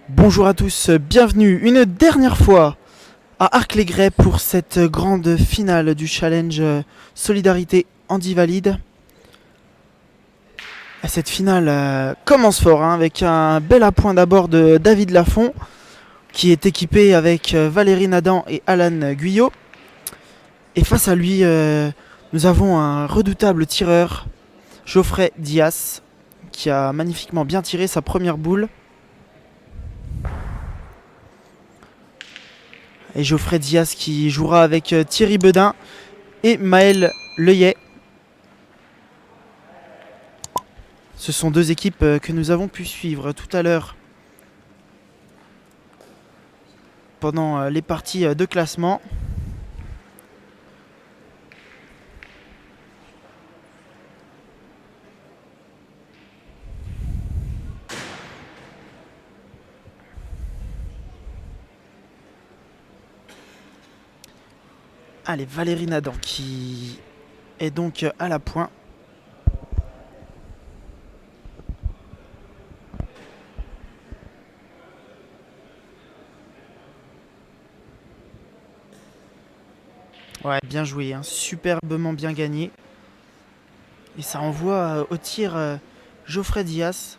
Bonjour à tous, bienvenue une dernière fois à Arc-les-Gray pour cette grande finale du challenge Solidarité Handi Valide. Cette finale commence fort avec un bel appoint d'abord de David Lafont qui est équipé avec Valérie Nadan et Alan Guyot. Et face à lui, nous avons un redoutable tireur, Geoffrey Dias, qui a magnifiquement bien tiré sa première boule. Et Geoffrey Dias qui jouera avec Thierry Bedin et Maël Leuillet. Ce sont deux équipes que nous avons pu suivre tout à l'heure pendant les parties de classement. Allez, Valérie Nadan qui est donc à la pointe. Ouais, bien joué, hein, superbement bien gagné. Et ça envoie au tir Geoffrey Dias.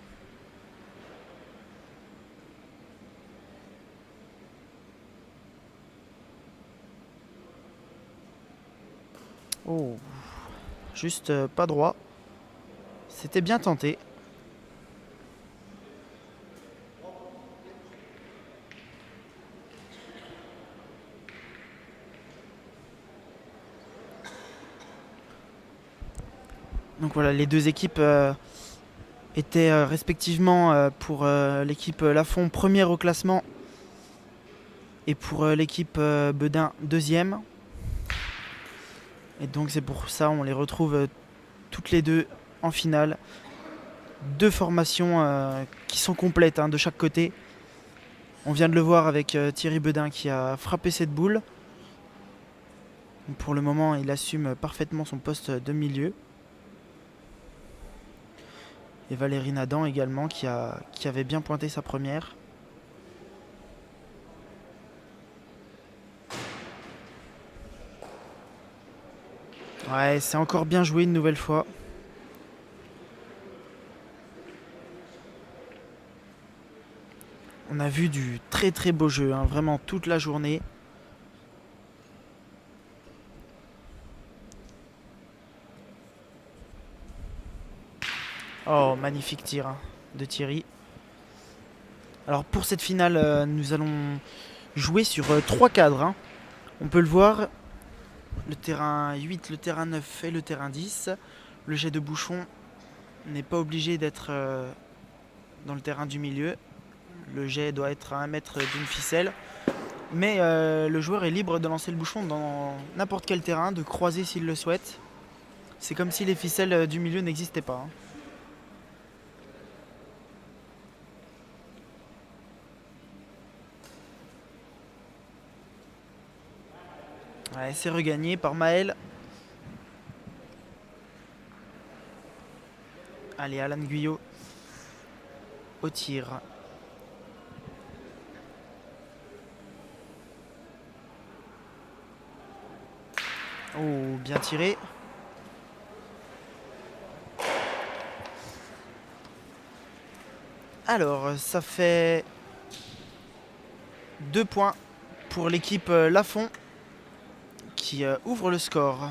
Oh, juste pas droit. C'était bien tenté. Donc voilà, les deux équipes étaient respectivement pour l'équipe Lafont première au classement et pour l'équipe Bedin deuxième. Et donc c'est pour ça on les retrouve toutes les deux en finale. Deux formations qui sont complètes de chaque côté. On vient de le voir avec Thierry Bedin qui a frappé cette boule. Donc pour le moment, il assume parfaitement son poste de milieu. Et Valérie Nadan également qui avait bien pointé sa première. Ouais, c'est encore bien joué une nouvelle fois. On a vu du très très beau jeu, vraiment toute la journée. Oh, magnifique tir de Thierry. Alors pour cette finale, nous allons jouer sur 3 cadres. On peut le voir, le terrain 8, le terrain 9 et le terrain 10. Le jet de bouchon n'est pas obligé d'être dans le terrain du milieu. Le jet doit être à 1 mètre d'une ficelle. Mais le joueur est libre de lancer le bouchon dans n'importe quel terrain, de croiser s'il le souhaite. C'est comme si les ficelles du milieu n'existaient pas. Ouais, c'est regagné par Maël. Allez, Alan Guyot au tir. Oh, bien tiré. Alors, ça fait 2 points pour l'équipe Lafont qui ouvre le score.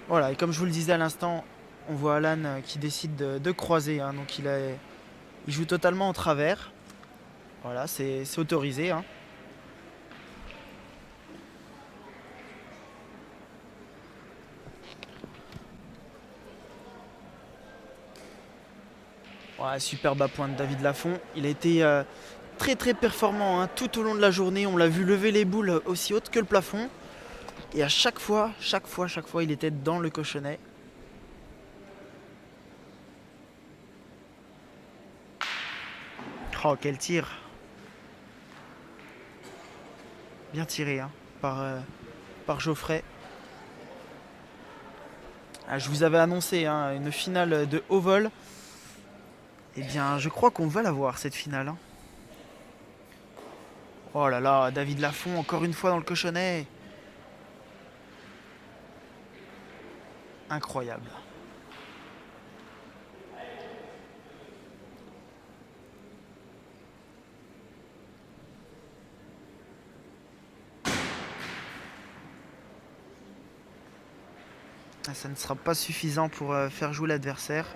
Voilà, et comme je vous le disais à l'instant, on voit Alan qui décide de croiser. Donc il joue totalement en travers. Voilà, c'est autorisé. Ouais, superbe à point de David Lafont. Il a été très très performant tout au long de la journée. On l'a vu lever les boules aussi hautes que le plafond. Et à chaque fois, il était dans le cochonnet. Oh, quel tir! Bien tiré par Geoffrey. Ah, je vous avais annoncé hein, une finale de haut vol. Eh bien, je crois qu'on va la voir cette finale. Hein. Oh là là, David Lafont encore une fois dans le cochonnet. Incroyable. Ah, ça ne sera pas suffisant pour faire jouer l'adversaire.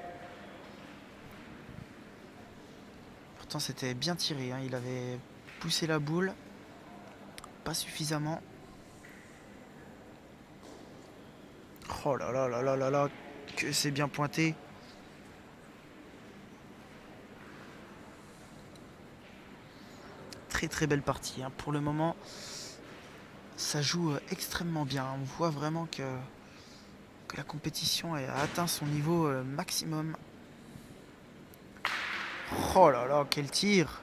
Pourtant c'était bien tiré, hein. Il avait poussé la boule. Pas suffisamment. Oh là là là là là là, que c'est bien pointé. Très très belle partie. Hein. Pour le moment, ça joue extrêmement bien. On voit vraiment que la compétition a atteint son niveau maximum. Oh là là, quel tir!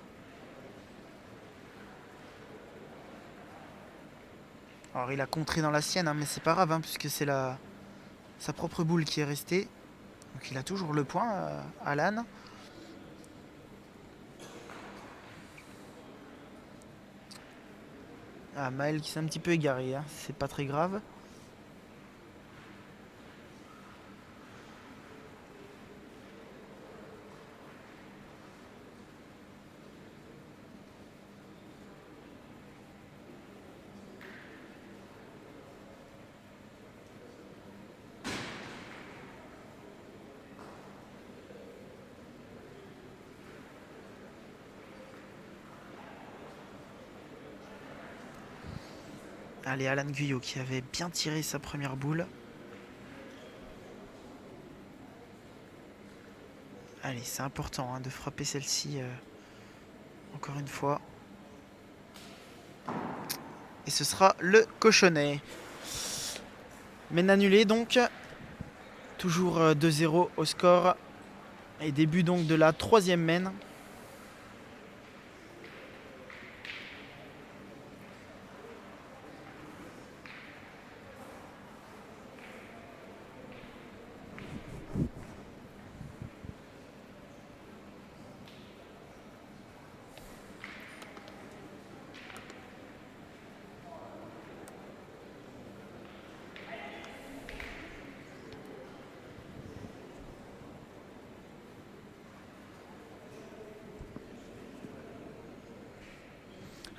Alors il a contré dans la sienne, hein, mais c'est pas grave, hein, puisque c'est sa propre boule qui est restée. Donc il a toujours le point, Alan. Ah, Maël qui s'est un petit peu égaré, hein, c'est pas très grave. Allez, Alan Guyot qui avait bien tiré sa première boule. Allez, c'est important hein, de frapper celle-ci encore une fois. Et ce sera le cochonnet. Mais annulé donc. Toujours 2-0 au score. Et début donc de la troisième mène.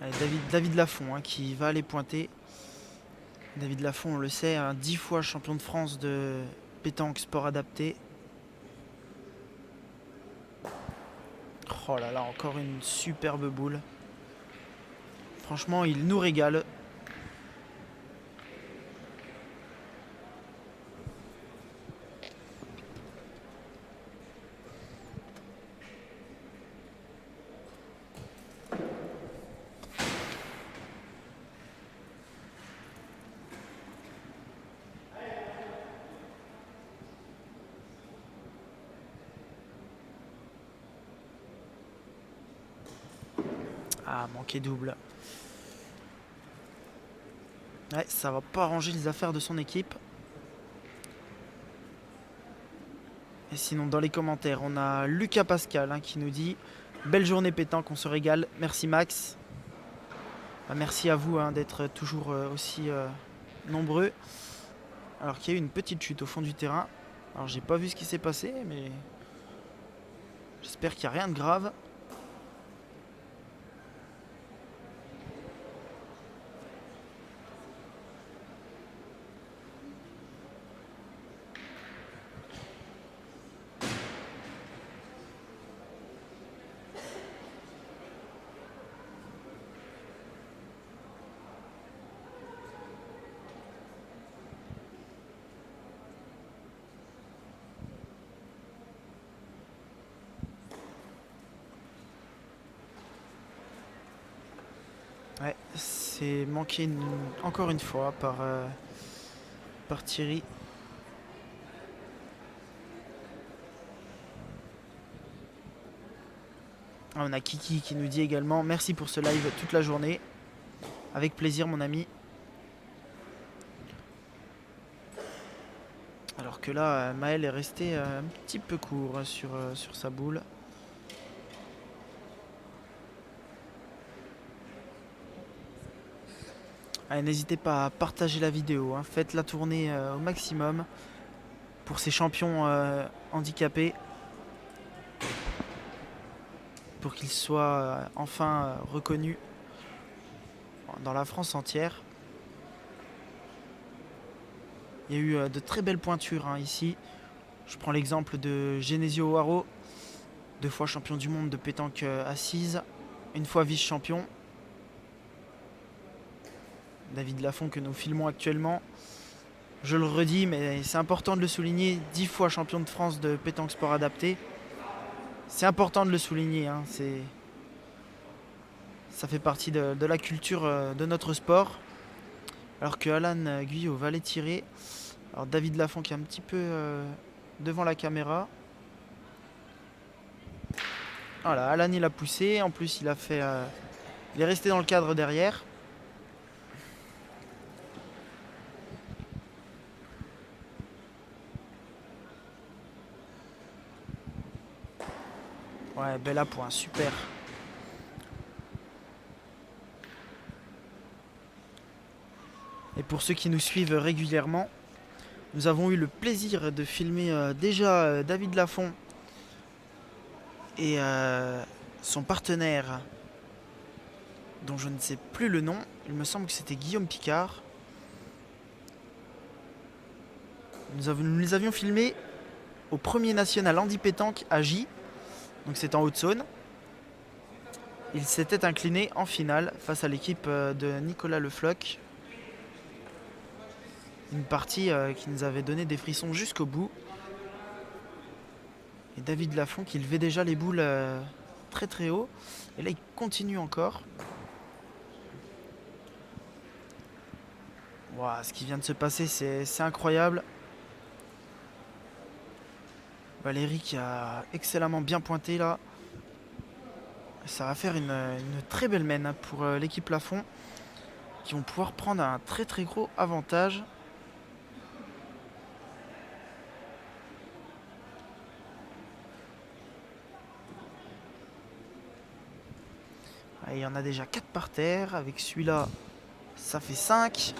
Allez, David Lafont hein, qui va aller pointer. David Lafont, on le sait, 10 fois champion de France de pétanque sport adapté. Oh là là, encore une superbe boule. Franchement, il nous régale. Ah, manqué double. Ouais, ça va pas arranger les affaires de son équipe. Et sinon, dans les commentaires, on a Lucas Pascal hein, qui nous dit « Belle journée pétanque, on se régale. Merci Max. » Merci à vous hein, d'être toujours aussi nombreux. Alors qu'il y a eu une petite chute au fond du terrain. Alors j'ai pas vu ce qui s'est passé, mais j'espère qu'il n'y a rien de grave. Ouais, c'est manqué encore une fois par Thierry. Ah, on a Kiki qui nous dit également merci pour ce live toute la journée. Avec plaisir mon ami. Alors que là, Maël est resté un petit peu court sur sa boule. Allez, n'hésitez pas à partager la vidéo, hein. Faites-la tourner au maximum pour ces champions handicapés, pour qu'ils soient enfin reconnus dans la France entière. Il y a eu de très belles pointures, hein, ici. Je prends l'exemple de Genesio Haro, 2 fois champion du monde de pétanque assise, 1 fois vice-champion. David Lafont que nous filmons actuellement. Je le redis, mais c'est important de le souligner, 10 fois champion de France de pétanque sport adapté. C'est important de le souligner, hein, ça fait partie de la culture de notre sport. Alors que Alan Guyot va les tirer. Alors David Lafont qui est un petit peu devant la caméra. Voilà, Alan il a poussé, en plus il a fait... il est resté dans le cadre derrière. Ouais, bel appoint, super. Et pour ceux qui nous suivent régulièrement, nous avons eu le plaisir de filmer déjà David Lafont et son partenaire, dont je ne sais plus le nom. Il me semble que c'était Guillaume Picard. Nous les avions filmés au premier national handi pétanque à J, donc c'est en Haute-Saône. Ils s'étaient inclinés en finale face à l'équipe de Nicolas Le Floch. Une partie qui nous avait donné des frissons jusqu'au bout. Et David Lafont qui levait déjà les boules très très haut. Et là il continue encore. Wow, ce qui vient de se passer, c'est incroyable. Valérie qui a excellemment bien pointé là. Ça va faire une très belle mène pour l'équipe Lafont, qui vont pouvoir prendre un très très gros avantage. Il y en a déjà 4 par terre. Avec celui-là, ça fait 5.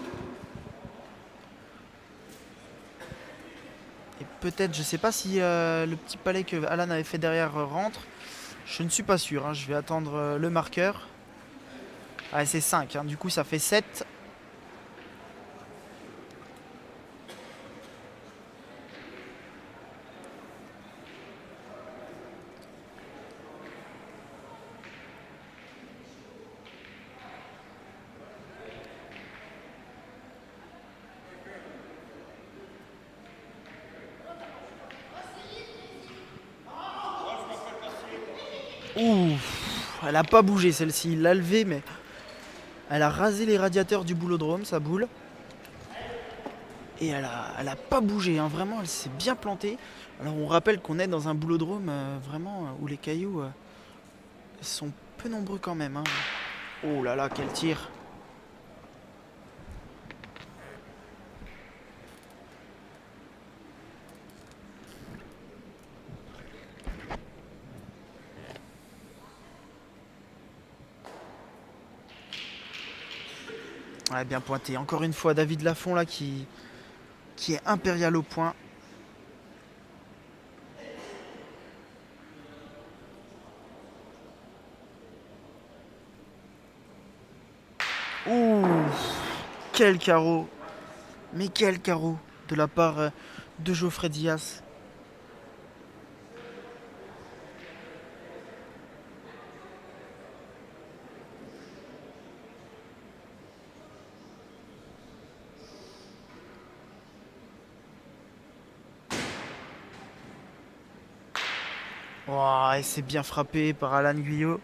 Et peut-être, je sais pas si le petit palais que Alan avait fait derrière rentre. Je ne suis pas sûr, hein. Je vais attendre le marqueur. Ah, c'est 5, hein. Du coup, ça fait 7. Ouh, elle a pas bougé celle-ci. Il l'a levée, mais elle a rasé les radiateurs du boulodrome, sa boule. Et elle a pas bougé, hein. Vraiment, elle s'est bien plantée. Alors on rappelle qu'on est dans un boulodrome vraiment où les cailloux sont peu nombreux quand même, hein. Oh là là, quel tir! Ouais, bien pointé. Encore une fois, David Lafont là qui est impérial au point. Ouh, quel carreau! Mais quel carreau de la part de Geoffrey Dias. Wow, et c'est bien frappé par Alan Guyot.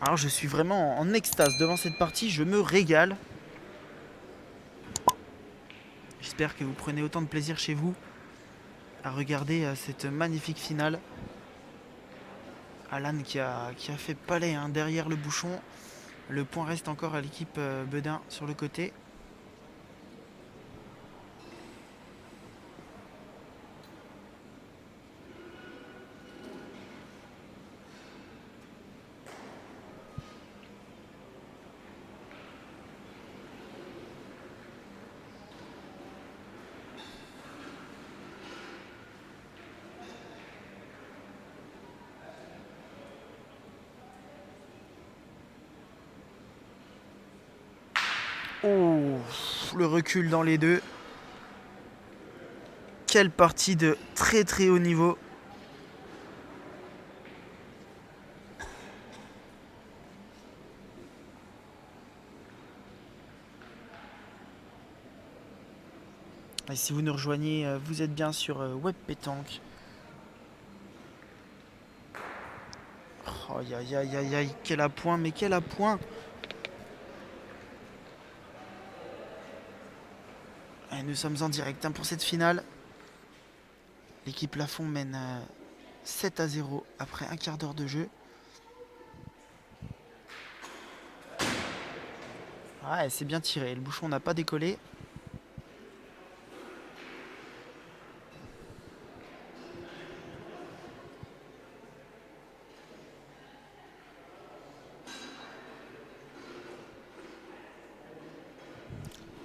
Alors je suis vraiment en extase devant cette partie, je me régale. J'espère que vous prenez autant de plaisir chez vous à regarder cette magnifique finale. Alan qui a fait palais, hein, derrière le bouchon. Le point reste encore à l'équipe Bedin sur le côté. Oh, le recul dans les deux. Quelle partie de très très haut niveau. Et si vous nous rejoignez, vous êtes bien sur Web Pétanque. Oh, aïe aïe aïe aïe aïe, quel appoint, mais quel appoint. Et nous sommes en direct pour cette finale. L'équipe Lafond mène 7-0 après un quart d'heure de jeu. Ouais, c'est bien tiré, le bouchon n'a pas décollé.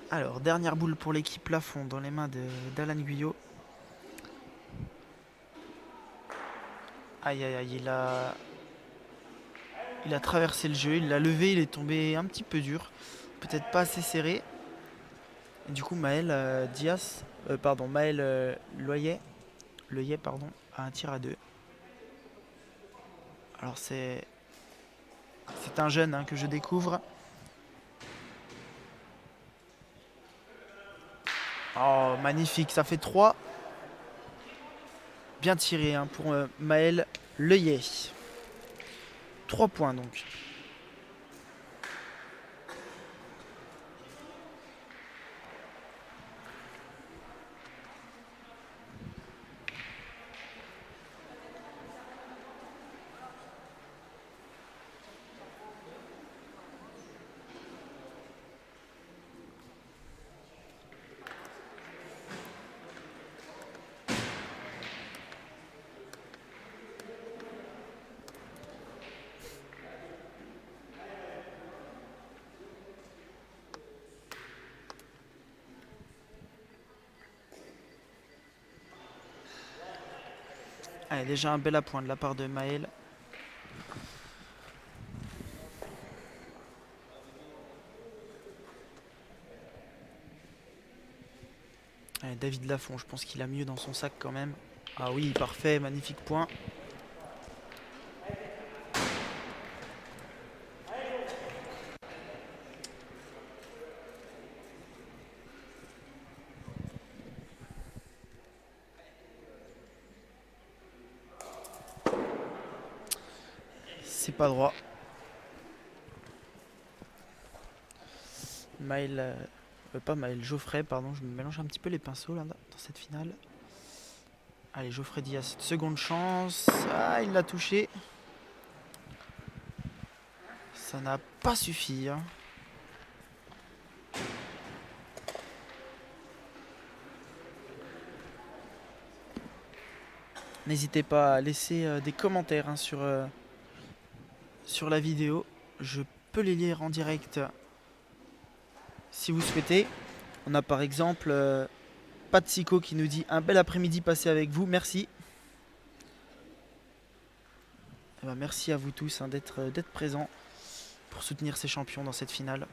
Alors, dernière boule pour l'équipe Lafond dans les mains d'Alan Guyot. Aïe aïe aïe, il a traversé le jeu, il l'a levé, il est tombé un petit peu dur. Peut-être pas assez serré. Et du coup, Maël Loyer, a un tir à deux. Alors c'est un jeune que je découvre. Oh, magnifique, ça fait 3. Bien tiré pour Maël Loyer. 3 points donc. Allez, déjà un bel appoint de la part de Maël. Allez, David Lafont, je pense qu'il a mieux dans son sac quand même. Ah oui, parfait, magnifique point. C'est pas droit. Maël, pas Maël, Geoffrey, pardon, je me mélange un petit peu les pinceaux là, dans cette finale. Allez, Geoffrey Diaz, seconde chance. Ah, il l'a touché. Ça n'a pas suffi. N'hésitez pas à laisser des commentaires sur la vidéo. Je peux les lire en direct si vous souhaitez. On a par exemple Patsico qui nous dit un bel après-midi passé avec vous, merci. Eh ben, merci à vous tous d'être présents pour soutenir ces champions dans cette finale.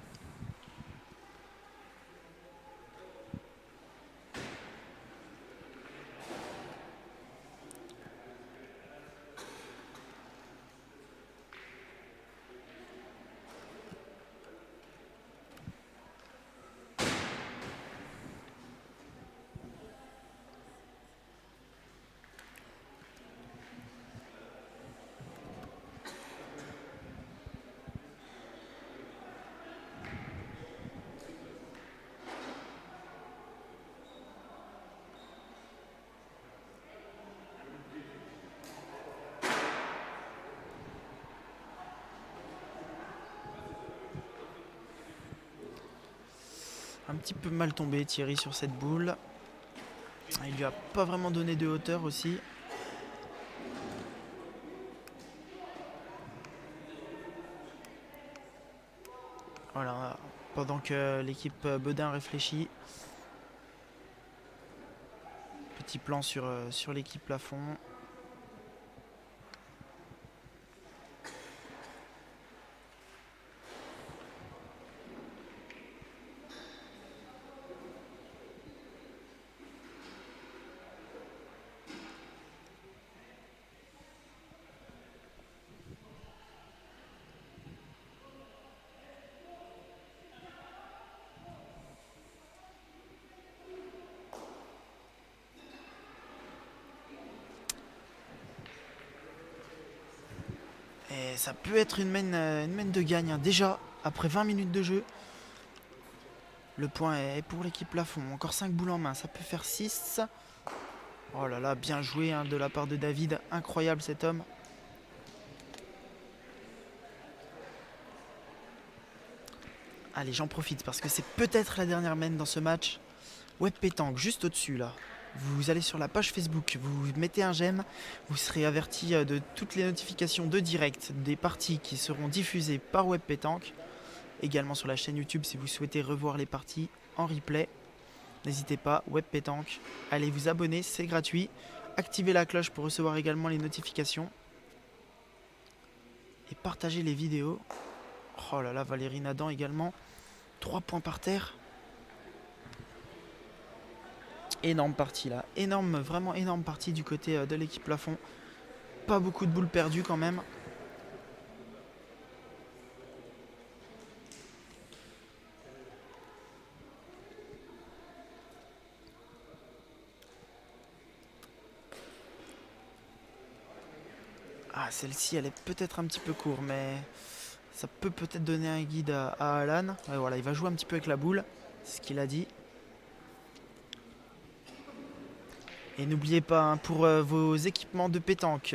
Un petit peu mal tombé Thierry sur cette boule. Il lui a pas vraiment donné de hauteur aussi. Voilà, pendant que l'équipe Bedin réfléchit. Petit plan sur l'équipe Lafond. ça peut être une main de gagne, hein. Déjà, après 20 minutes de jeu, le point est pour l'équipe Lafond. Encore 5 boules en main, ça peut faire 6. Oh là là, bien joué, hein, de la part de David. Incroyable cet homme. Allez, j'en profite parce que c'est peut-être la dernière main dans ce match. Web Pétanque, juste au-dessus là. Vous allez sur la page Facebook, vous mettez un j'aime, vous serez averti de toutes les notifications de direct des parties qui seront diffusées par Web Pétanque. Également sur la chaîne YouTube si vous souhaitez revoir les parties en replay. N'hésitez pas, Web Pétanque, allez vous abonner, c'est gratuit. Activez la cloche pour recevoir également les notifications. Et partagez les vidéos. Oh là là, Valérie Nadan également. 3 points par terre. Énorme partie là. Énorme, vraiment énorme partie du côté de l'équipe Lafond. Pas beaucoup de boules perdues quand même. Ah, celle-ci, elle est peut-être un petit peu courte, mais ça peut peut-être donner un guide à Alan. Ouais, voilà, il va jouer un petit peu avec la boule. C'est ce qu'il a dit. Et n'oubliez pas, hein, pour vos équipements de pétanque,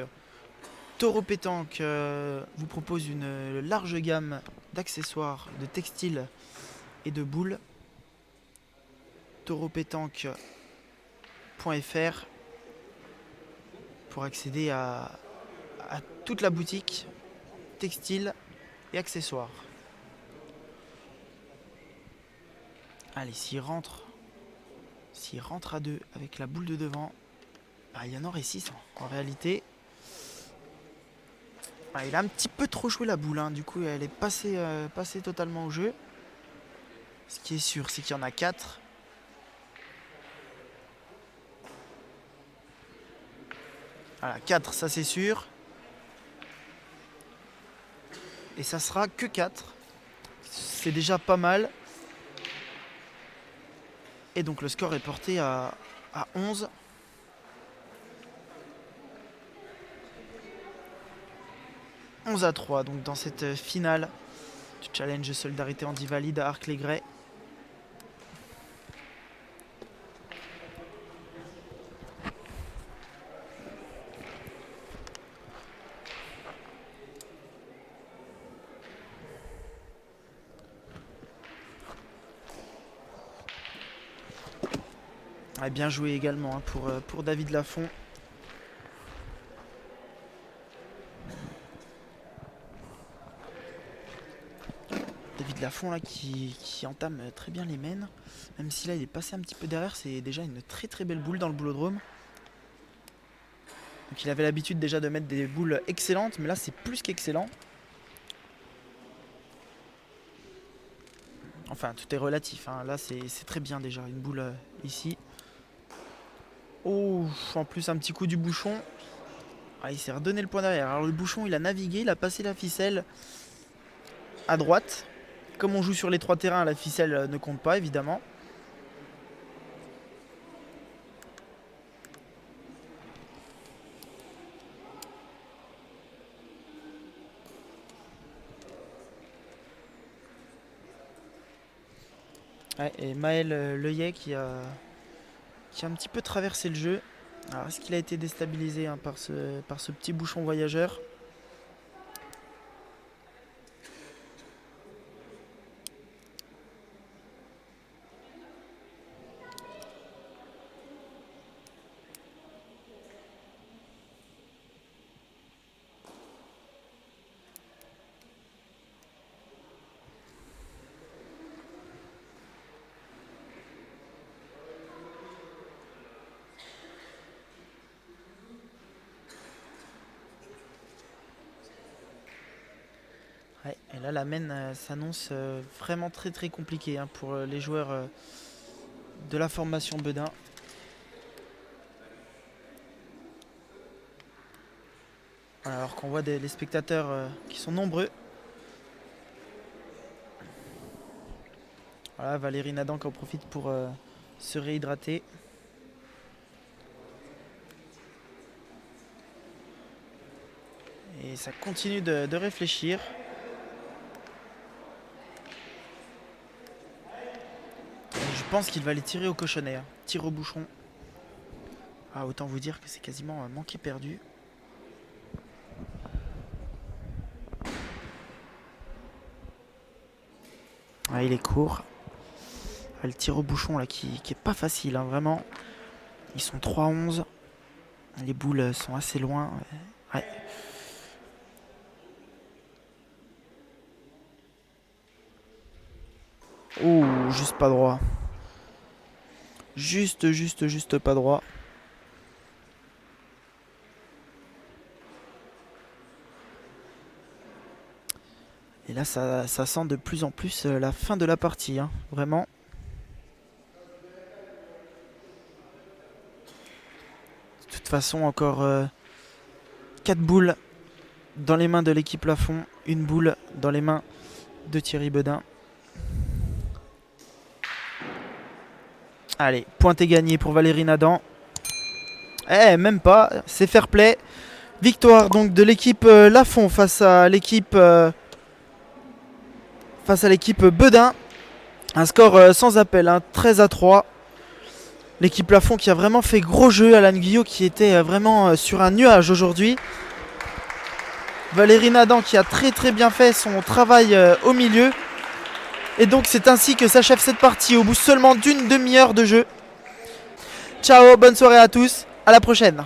Taureau Pétanque vous propose une large gamme d'accessoires, de textiles et de boules. Taureaupétanque.fr pour accéder à toute la boutique textile et accessoires. Allez, s'il rentre à 2 avec la boule de devant, bah, il y en aurait 6 en réalité. Ah, il a un petit peu trop joué la boule, hein. Du coup elle est passée totalement au jeu. Ce qui est sûr, c'est qu'il y en a 4. Voilà, 4, ça c'est sûr. Et ça sera que 4. C'est déjà pas mal. Et donc le score est porté à 11. « 11-3 donc dans cette finale du challenge Solidarité Handi-Valide à Arc-les-Gray. Ouais, bien joué également, hein, pour David Lafond. David Lafond là, qui entame très bien les mains. Même si là il est passé un petit peu derrière, c'est déjà une très très belle boule dans le boulodrome. Donc il avait l'habitude déjà de mettre des boules excellentes, mais là c'est plus qu'excellent. Enfin, tout est relatif, hein. Là c'est très bien déjà, une boule ici. Oh, en plus un petit coup du bouchon. Ah, il s'est redonné le point derrière. Alors le bouchon il a navigué, il a passé la ficelle à droite. Comme on joue sur les 3 terrains, la ficelle ne compte pas évidemment. Ouais, et Maël Leuillet qui a un petit peu traversé le jeu. Alors est-ce qu'il a été déstabilisé, hein, par ce petit bouchon voyageur? Ouais, et là la main s'annonce vraiment très très compliquée, hein, pour les joueurs de la formation Bedin. Voilà, alors qu'on voit les spectateurs qui sont nombreux. Voilà, Valérie Nadan qui en profite pour se réhydrater. Et ça continue de réfléchir. Et je pense qu'il va les tirer au cochonnet. Hein. Tir au bouchon. Ah, autant vous dire que c'est quasiment manqué perdu. Ah, il est court. Ah, le tir au bouchon là qui est pas facile, hein, vraiment. Ils sont 3-11. Les boules sont assez loin. Ouais. Oh, juste pas droit. Juste pas droit. Et là, ça sent de plus en plus la fin de la partie, hein, vraiment. De toute façon, encore 4 boules dans les mains de l'équipe Lafond. Une boule dans les mains de Thierry Bedin. Allez, pointé gagné pour Valérie Nadan. Eh, même pas, c'est fair play. Victoire donc de l'équipe Lafond face à l'équipe Bedin. Un score sans appel, hein, 13-3. L'équipe Lafond qui a vraiment fait gros jeu. Alan Guyot qui était vraiment sur un nuage aujourd'hui. Valérie Nadan qui a très bien fait son travail au milieu. Et donc c'est ainsi que s'achève cette partie au bout seulement d'une demi-heure de jeu. Ciao, bonne soirée à tous, à la prochaine.